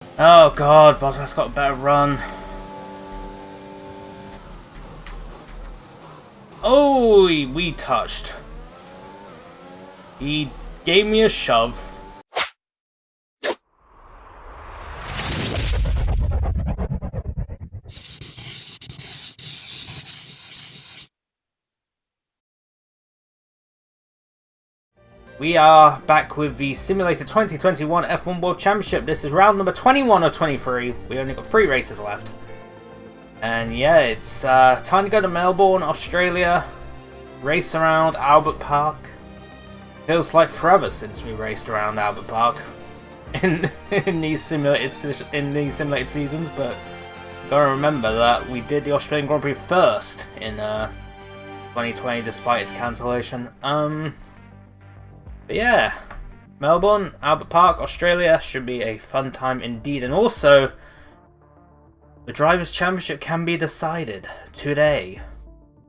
Oh god, Bottas got a better run. Oh, we touched. He gave me a shove. We are back with the Simulator 2021 F1 World Championship. This is round number 21 of 23. We only got 3 races left. And yeah, it's time to go to Melbourne, Australia. Race around Albert Park. Feels like forever since we raced around Albert Park in these simulated seasons, but gotta remember that we did the Australian Grand Prix first in 2020 despite its cancellation. But yeah, Melbourne, Albert Park, Australia should be a fun time indeed. And also, the Drivers' Championship can be decided today.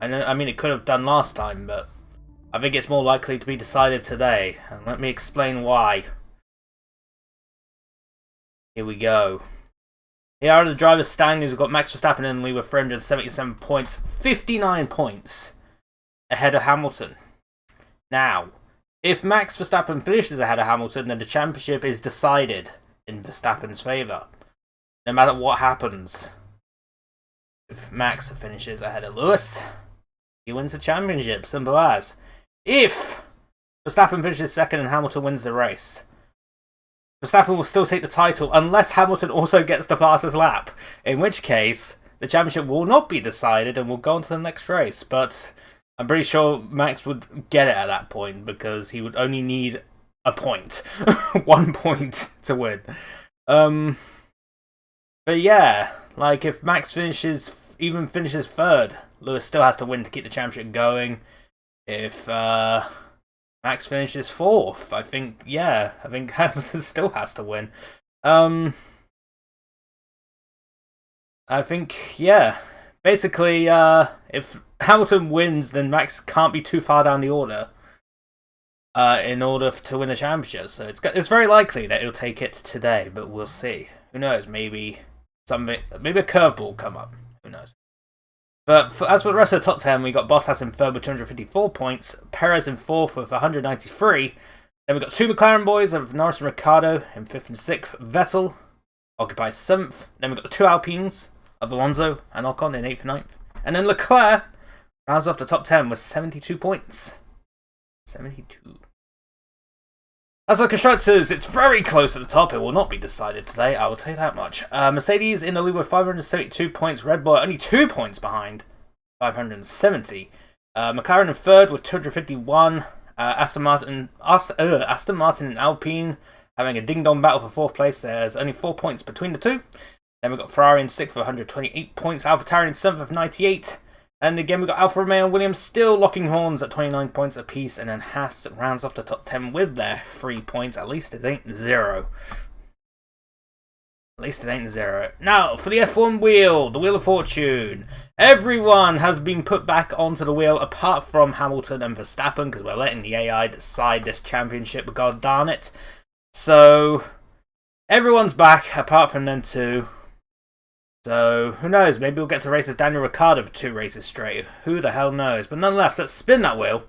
I mean, it could have done last time, but I think it's more likely to be decided today. And let me explain why. Here we go. Here are the drivers' standings. We've got Max Verstappen in the lead with 377 points, 59 points ahead of Hamilton. Now, if Max Verstappen finishes ahead of Hamilton, then the championship is decided in Verstappen's favour. No matter what happens. If Max finishes ahead of Lewis, he wins the championship. Simple as. If Verstappen finishes second and Hamilton wins the race, Verstappen will still take the title unless Hamilton also gets the fastest lap. In which case, the championship will not be decided and will go on to the next race. But I'm pretty sure Max would get it at that point because he would only need a point. 1 point to win. But yeah, like if Max finishes third, Lewis still has to win to keep the championship going. If Max finishes fourth, I think Hamilton still has to win. I think, yeah. Basically, if Hamilton wins, then Max can't be too far down the order in order to win the championship. So it's very likely that he'll take it today, but we'll see. Who knows? Maybe a curveball will come up. Who knows? But as for the rest of the top 10, we got Bottas in third with 254 points, Perez in fourth with 193. Then we got 2 McLaren boys of Norris and Ricciardo in fifth and sixth. Vettel occupies seventh. Then we got the 2 Alpines of Alonso and Ocon in 8th and ninth. And then Leclerc rounds off the top 10 with 72 points. 72. As for constructors, it's very close at the top. It will not be decided today, I will tell you that much. Mercedes in the lead with 572 points. Red Bull only 2 points behind, 570. McLaren in third with 251. Aston Martin and Alpine having a ding-dong battle for fourth place. There's only 4 points between the two. Then we've got Ferrari in 6th with 128 points, AlphaTauri in 7th with 98. And again, we've got Alfa Romeo and Williams still locking horns at 29 points apiece. And then Haas rounds off the top 10 with their 3 points. At least it ain't 0. At least it ain't 0. Now, for the F1 wheel, the Wheel of Fortune. Everyone has been put back onto the wheel apart from Hamilton and Verstappen because we're letting the AI decide this championship, god darn it. So, everyone's back apart from them two. So, who knows, maybe we'll get to race as Daniel Ricciardo for 2 races straight. Who the hell knows? But nonetheless, let's spin that wheel.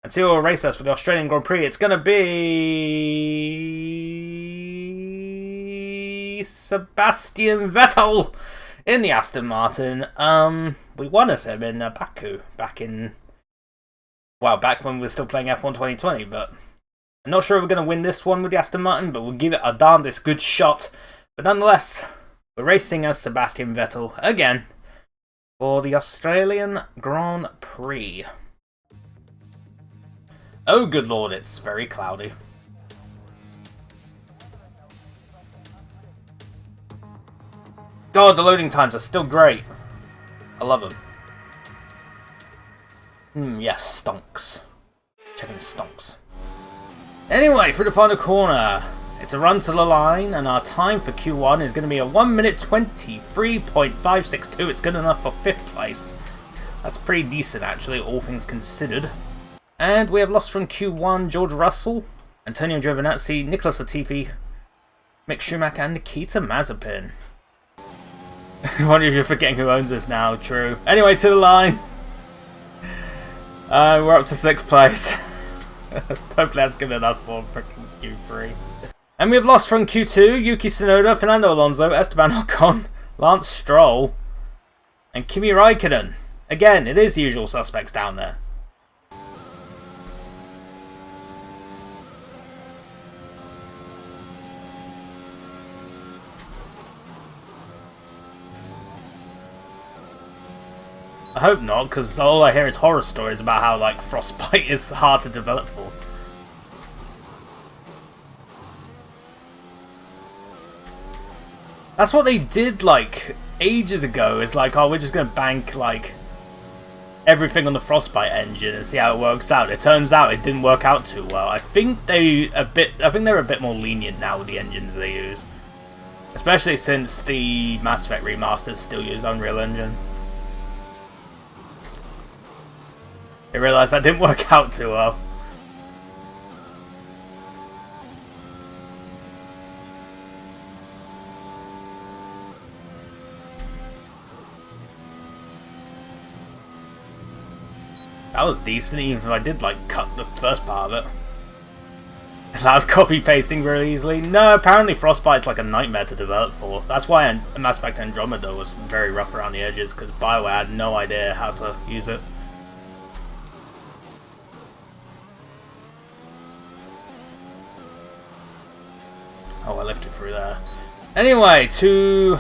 And see who will race us for the Australian Grand Prix. It's going to be Sebastian Vettel in the Aston Martin. We won us him in Baku back when we were still playing F1 2020. But I'm not sure if we're going to win this one with the Aston Martin, but we'll give it a darndest good shot. But nonetheless, we're racing as Sebastian Vettel again for the Australian Grand Prix. Oh, good lord, it's very cloudy. God, the loading times are still great. I love them. Yes, stonks. Checking the stonks. Anyway, through the final corner. It's a run to the line, and our time for Q1 is going to be a 1 minute 23.562. It's good enough for 5th place. That's pretty decent, actually, all things considered. And we have lost from Q1 George Russell, Antonio Giovinazzi, Nicholas Latifi, Mick Schumacher and Nikita Mazepin. I wonder if you're forgetting who owns this now. True. Anyway, to the line. We're up to 6th place. Hopefully that's good enough for freaking Q3. And we have lost from Q2, Yuki Tsunoda, Fernando Alonso, Esteban Ocon, Lance Stroll, and Kimi Raikkonen. Again, it is the usual suspects down there. I hope not, because all I hear is horror stories about how, like, frostbite is hard to develop for. That's what they did, like, ages ago, is like, oh, we're just going to bank, like, everything on the frostbite engine and see how it works out. It turns out it didn't work out too well. I think they're a bit more lenient now with the engines they use. Especially since the Mass Effect remasters still use Unreal Engine. I realised that didn't work out too well. That was decent, even if I did like cut the first part of it. That was copy pasting really easily. No, apparently Frostbite's like a nightmare to develop for. That's why Mass Effect Andromeda was very rough around the edges, because BioWare had no idea how to use it. Oh, I lifted through there. Anyway, to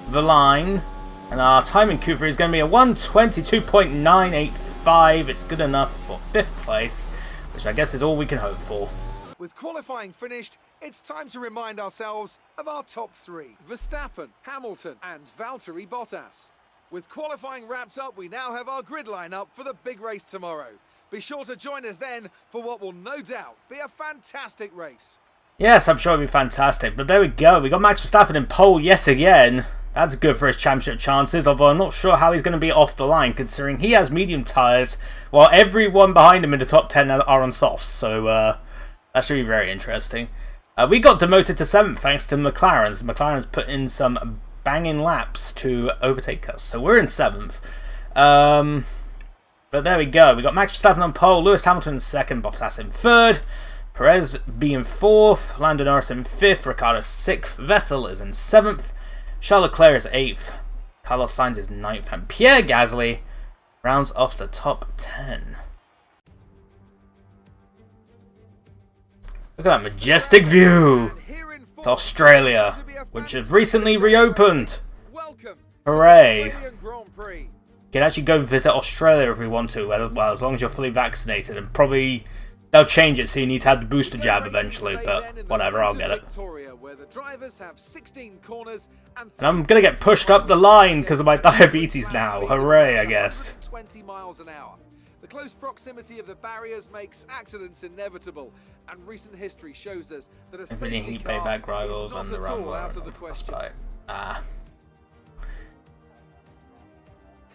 the line. And our time in Q3 is going to be a 1:22.985. It's good enough for 5th place, which I guess is all we can hope for. With qualifying finished, it's time to remind ourselves of our top 3. Verstappen, Hamilton and Valtteri Bottas. With qualifying wrapped up, we now have our grid lineup for the big race tomorrow. Be sure to join us then for what will no doubt be a fantastic race. Yes, I'm sure it'll be fantastic, but there we go. We got Max Verstappen in pole yet again. That's good for his championship chances, although I'm not sure how he's going to be off the line, considering he has medium tyres, while everyone behind him in the top 10 are on softs, so that should be very interesting. We got demoted to 7th thanks to McLaren's. McLaren's put in some banging laps to overtake us, so we're in 7th. But there we go. We got Max Verstappen on pole, Lewis Hamilton in 2nd, Bottas in 3rd, Perez being 4th, Lando Norris in 5th, Ricciardo 6th, Vettel is in 7th, Charles Leclerc is 8th, Carlos Sainz is 9th, and Pierre Gasly rounds off the top 10. Look at that majestic view! It's Australia, which has recently reopened. Hooray! You can actually go visit Australia if we want to, well, as long as you're fully vaccinated, and probably they'll change it so you need to have the booster jab eventually, but whatever, I'll get it. And I'm gonna get pushed up the line because of my diabetes now. Hooray, I guess. 20 miles an hour. The close proximity of the barriers makes accidents inevitable, and recent history shows us that a safety car payback rivals is not and the at all Rumble out of the question.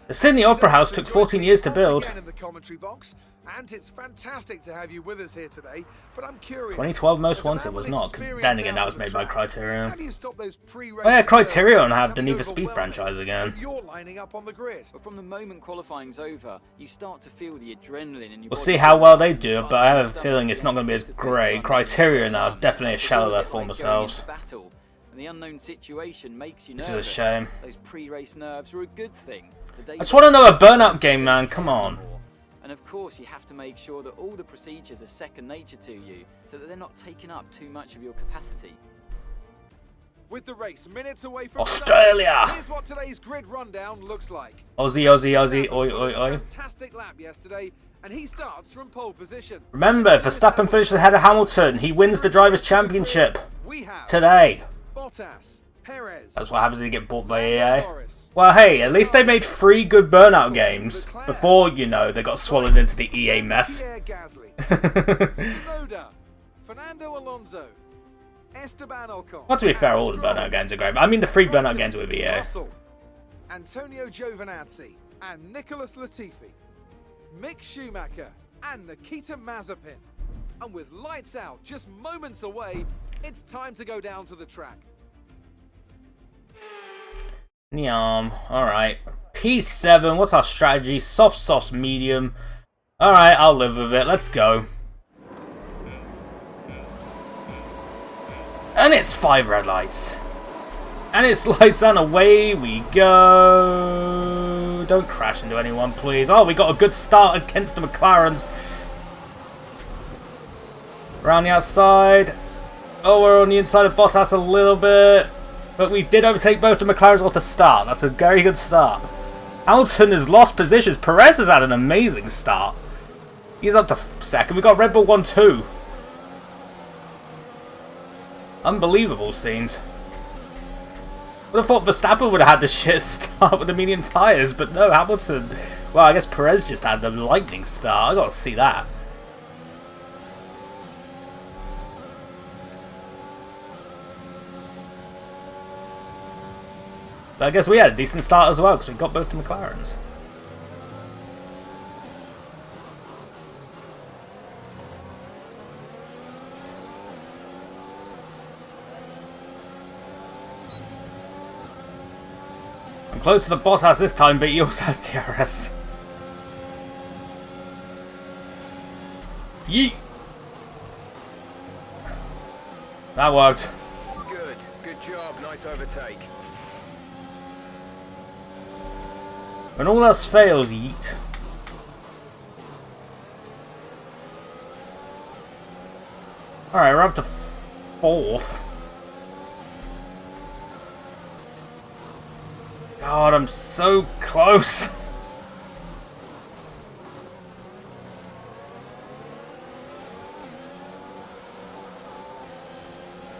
The Sydney Opera House took 14 years to build. And it's fantastic to have you with us here today, but I'm curious. 2012 Most Wanted was not, because then again that was made by Criterion. Oh yeah, Criterion have the Need for Speed franchise again. You're lining up on the grid. But from the moment qualifying's over, you start to feel the adrenaline in your We'll see how well they do, but I have a feeling it's not going to be as great. Criterion are definitely a shell of their former selves. And the unknown situation makes you nervous. nervous. Which is a shame. Those pre-race nerves are a good thing. I just want another burnout game, man. Come on. And of course, you have to make sure that all the procedures are second nature to you, so that they're not taking up too much of your capacity. With the race minutes away from Australia, here's what today's grid rundown looks like. Aussie, Aussie, Aussie, oi, oi, oi. Fantastic lap yesterday, and he starts from pole position. Remember, Verstappen finishes ahead of Hamilton. He wins the Drivers' Championship today. Bottas, Perez. That's what happens when you get bought by EA. Well, hey, at least they made 3 good Burnout games before, you know, they got swallowed into the EA mess. Tsunoda, Fernando Alonso, Esteban Ocon. Not to be fair, all the Burnout games are great, but I mean the 3 Burnout games with EA. Antonio Giovinazzi and Nicholas Latifi, Mick Schumacher and Nikita Mazepin. And with lights out just moments away, It's time to go down to the track. Nyam. Alright. P7, what's our strategy? Soft, soft, medium. Alright, I'll live with it. Let's go. And it's 5 red lights. And it's lights and away we go. Don't crash into anyone, please. Oh, we got a good start against the McLarens. Around the outside. Oh, we're on the inside of Bottas a little bit. But we did overtake both the McLarens off the start. That's a very good start. Hamilton has lost positions. Perez has had an amazing start. He's up to second. We got Red Bull 1-2. Unbelievable scenes. Would have thought Verstappen would have had the shit start with the medium tyres, but no, Hamilton. Well, I guess Perez just had the lightning start. I gotta see that. But I guess we had a decent start as well because we got both the McLarens. I'm close to the Bottas this time, but he also has DRS. Yeet! That worked. Good job, nice overtake. When all else fails, yeet. Alright, we're up to 4th. God, I'm so close.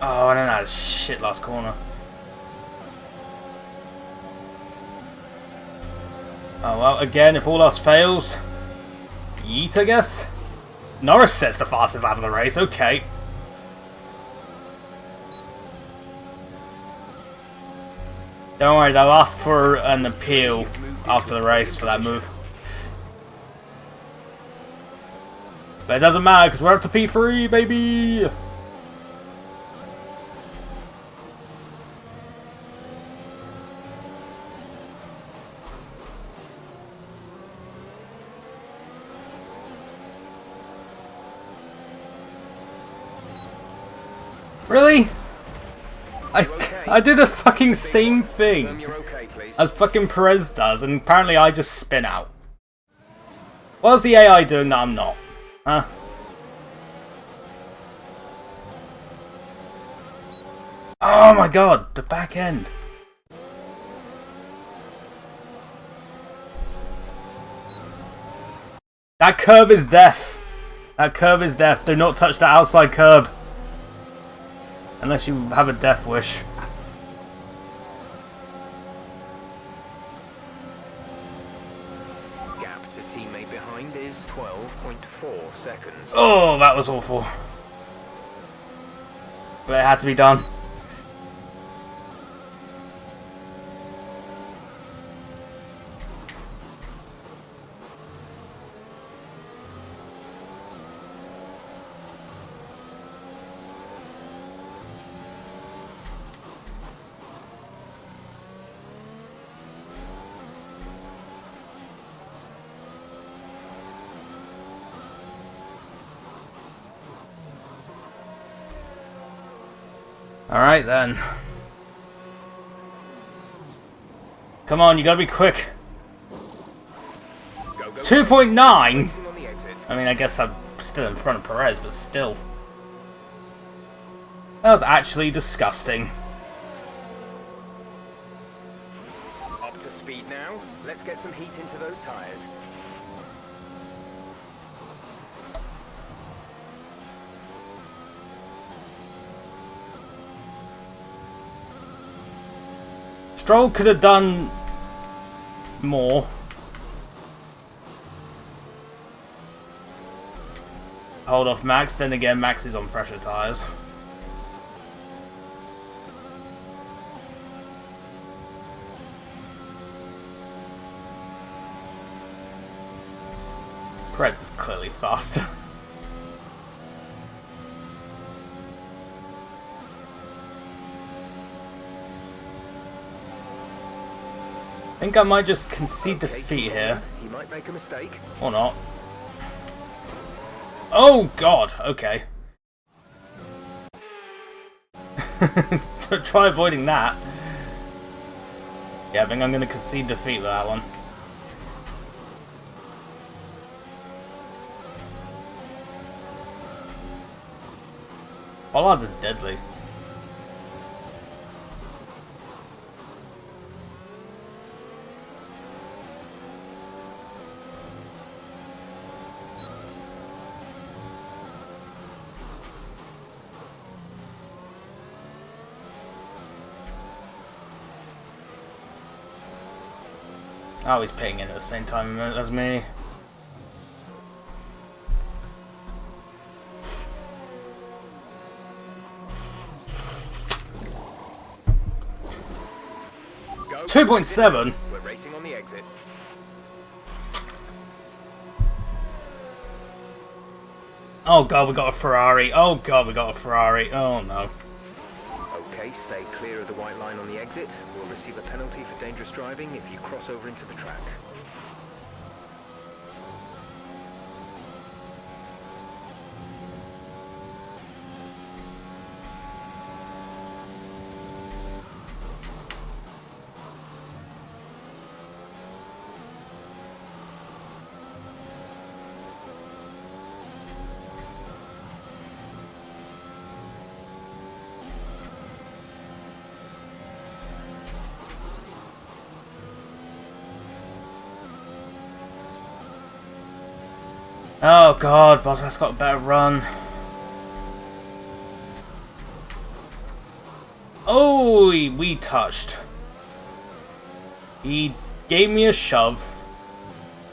Oh, I don't know, shit last corner. Oh well, again, if all else fails, yeet, I guess. Norris sets the fastest lap of the race, okay. Don't worry, they'll ask for an appeal after the race for that move. But it doesn't matter because we're up to P3, baby! Really? I do the fucking same thing as fucking Perez does, and apparently I just spin out. What's the AI doing that I'm not? Huh? Oh my god, the back end. That curb is death. That curb is death. Do not touch the outside curb. Unless you have a death wish. Gap to teammate behind is 12.4 seconds. Oh, that was awful. But it had to be done. Alright then. Come on, you gotta be quick. 2.9? I mean, I guess I'm still in front of Perez, but still. That was actually disgusting. Up to speed now. Let's get some heat into those tyres. Stroll could have done more. Hold off Max, then again Max is on fresher tyres. Perez is clearly faster. I think I might just concede Okay, defeat keep here. going. He might make a mistake. Or not. Oh god, okay. Try avoiding that. Yeah, I think I'm going to concede defeat with that one. Bollards are deadly. Oh, he's pitting in at the same time as me. Go. 2.7. We're racing on the exit. Oh god, we got a Ferrari. Oh god, we got a Ferrari. Oh no. Okay, stay clear of the white line on the exit. We'll receive a penalty for dangerous driving if you cross over into the track. Oh god, Bottas got a better run. Oh, we touched. He gave me a shove.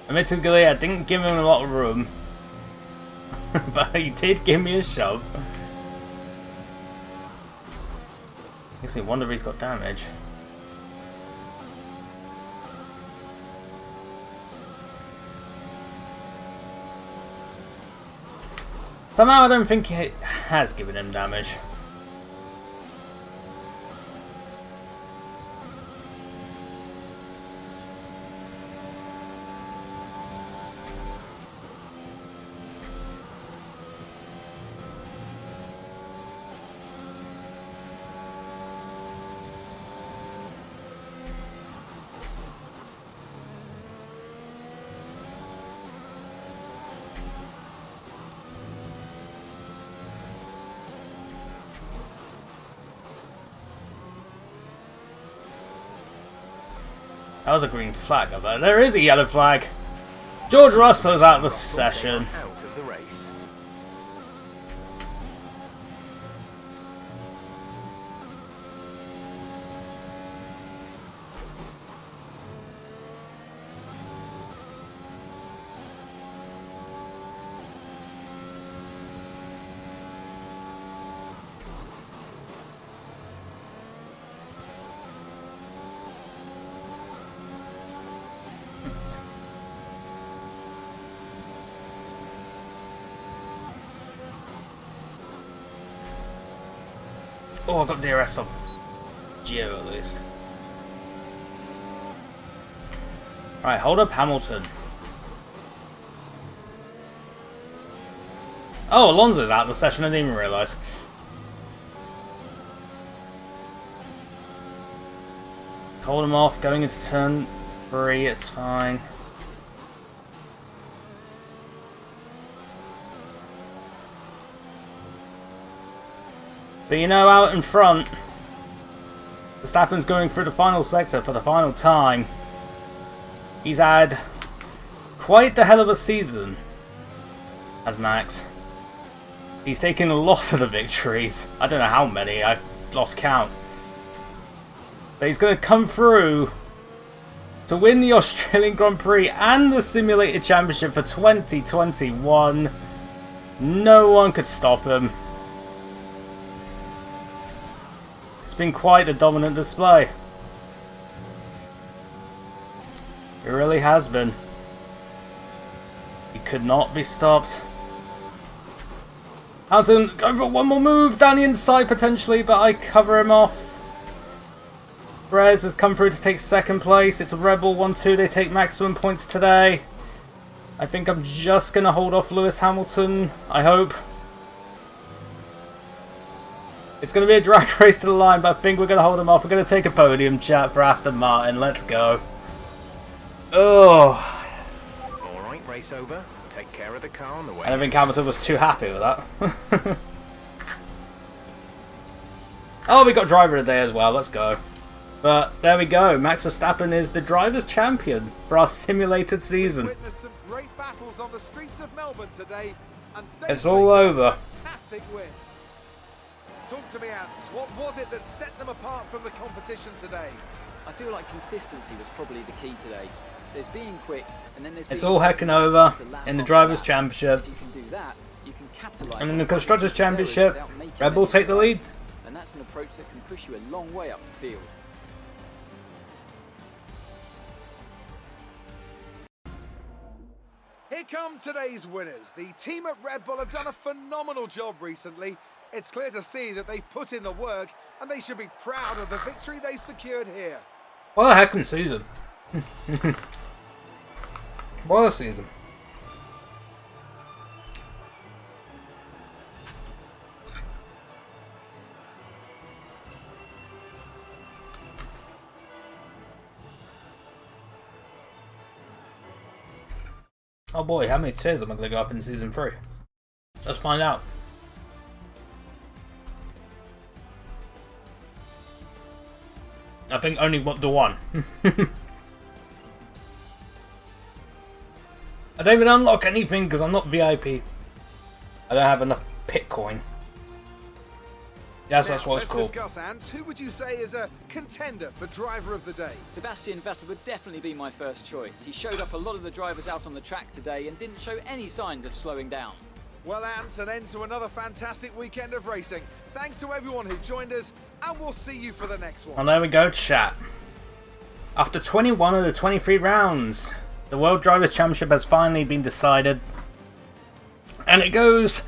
Admittedly, I didn't give him a lot of room. But he did give me a shove. Makes me wonder if he's got damage. Somehow I don't think he has given him damage. That was a green flag up there. There is a yellow flag. George Russell's out of the session. Out of the race. Oh, I got DRS on Gio at least. Alright, hold up Hamilton. Oh, Alonso's out of the session, I didn't even realise. Hold him off, going into turn 3, it's fine. But you know, out in front, Verstappen's going through the final sector for the final time. He's had quite the hell of a season as Max. He's taken a lot of the victories. I don't know how many, I lost count. But he's going to come through to win the Australian Grand Prix and the Simulated Championship for 2021. No one could stop him. It's been quite a dominant display. It really has been. He could not be stopped. Hamilton going for one more move down the inside potentially, but I cover him off. Perez has come through to take second place. It's a Red Bull 1-2. They take maximum points today. I think I'm just going to hold off Lewis Hamilton. I hope. It's going to be a drag race to the line, but I think we're going to hold him off. We're going to take a podium chat for Aston Martin. Let's go. Oh. Alright, race over. Take care of the car on the way. I don't think Hamilton was too happy with that. Oh, we got driver today as well. Let's go. But there we go. Max Verstappen is the driver's champion for our simulated season. Witnessed some great battles on the streets of Melbourne today, and It's all over. Fantastic win. Talk to me, Ants. What was it that set them apart from the competition today? I feel like consistency was probably the key today. There's being quick, and then there's It's being all hecking over in the drivers' If championship. you can do that, you can capitalise. And in on the constructors' errors championship, without making Red Bull many take the lead. And that's an approach that can push you a long way up the field. Here come today's winners. The team at Red Bull have done a phenomenal job recently. It's clear to see that they've put in the work, and they should be proud of the victory they secured here. What a heckin' season. What a season. Oh boy, how many tiers am I going to go up in season 3? Let's find out. I think only the one. I don't even unlock anything because I'm not VIP. I don't have enough Bitcoin. Yes, that's what it's called. Let's discuss, Ants. Who would you say is a contender for driver of the day? Sebastian Vettel would definitely be my first choice. He showed up a lot of the drivers out on the track today and didn't show any signs of slowing down. Well, Ants, an end to another fantastic weekend of racing. Thanks to everyone who joined us, and we'll see you for the next one. And there we go, chat. After 21 of the 23 rounds, the World Drivers' Championship has finally been decided. And it goes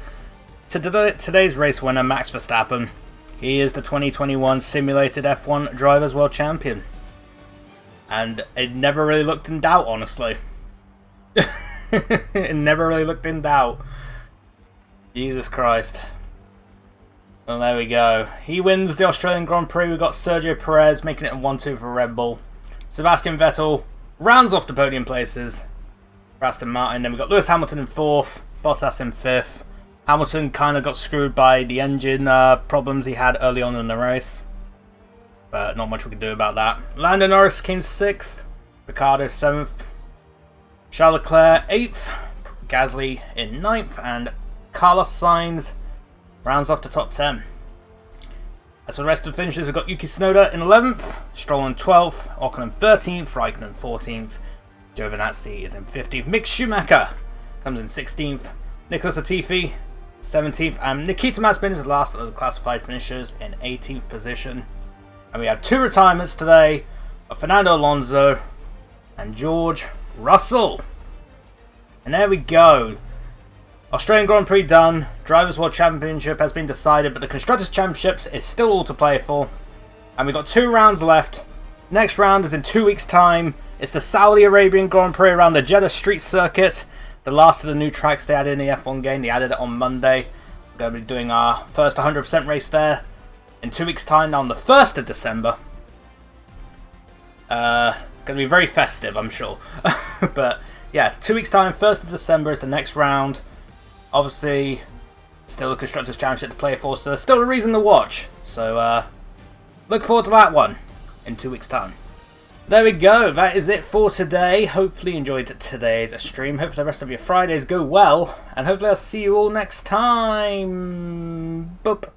to today's race winner, Max Verstappen. He is the 2021 Simulated F1 Drivers' World Champion. And it never really looked in doubt, honestly. It never really looked in doubt. Jesus Christ. Well, there we go. He wins the Australian Grand Prix. We've got Sergio Perez making it a 1-2 for Red Bull. Sebastian Vettel rounds off the podium places for Aston Martin. Then we've got Lewis Hamilton in 4th, Bottas in 5th. Hamilton kind of got screwed by the engine problems he had early on in the race. But not much we can do about that. Lando Norris came 6th. Ricciardo 7th. Charles Leclerc 8th. Gasly in 9th. And Carlos Sainz rounds off the top 10. As for the rest of the finishers, we've got Yuki Tsunoda in 11th. Stroll in 12th. Ocon in 13th. Raikkonen 14th. Giovinazzi is in 15th. Mick Schumacher comes in 16th. Nicholas Latifi 17th, and Nikita Mazepin is the last of the classified finishers in 18th position. And we had 2 retirements today of Fernando Alonso and George Russell. And there we go. Australian Grand Prix done. Drivers' World Championship has been decided, but the Constructors' Championships is still all to play for. And we've got 2 rounds left. Next round is in 2 weeks' time. It's the Saudi Arabian Grand Prix around the Jeddah Street Circuit. The last of the new tracks they added in the F1 game. They added it on Monday. We're going to be doing our first 100% race there in 2 weeks' time on the 1st of December. Going to be very festive, I'm sure. But yeah, 2 weeks' time, 1st of December is the next round. Obviously, still the Constructors' Championship to play for, so there's still a reason to watch. So look forward to that one in 2 weeks' time. There we go, that is it for today. Hopefully you enjoyed today's stream. Hopefully the rest of your Fridays go well. And hopefully I'll see you all next time. Boop.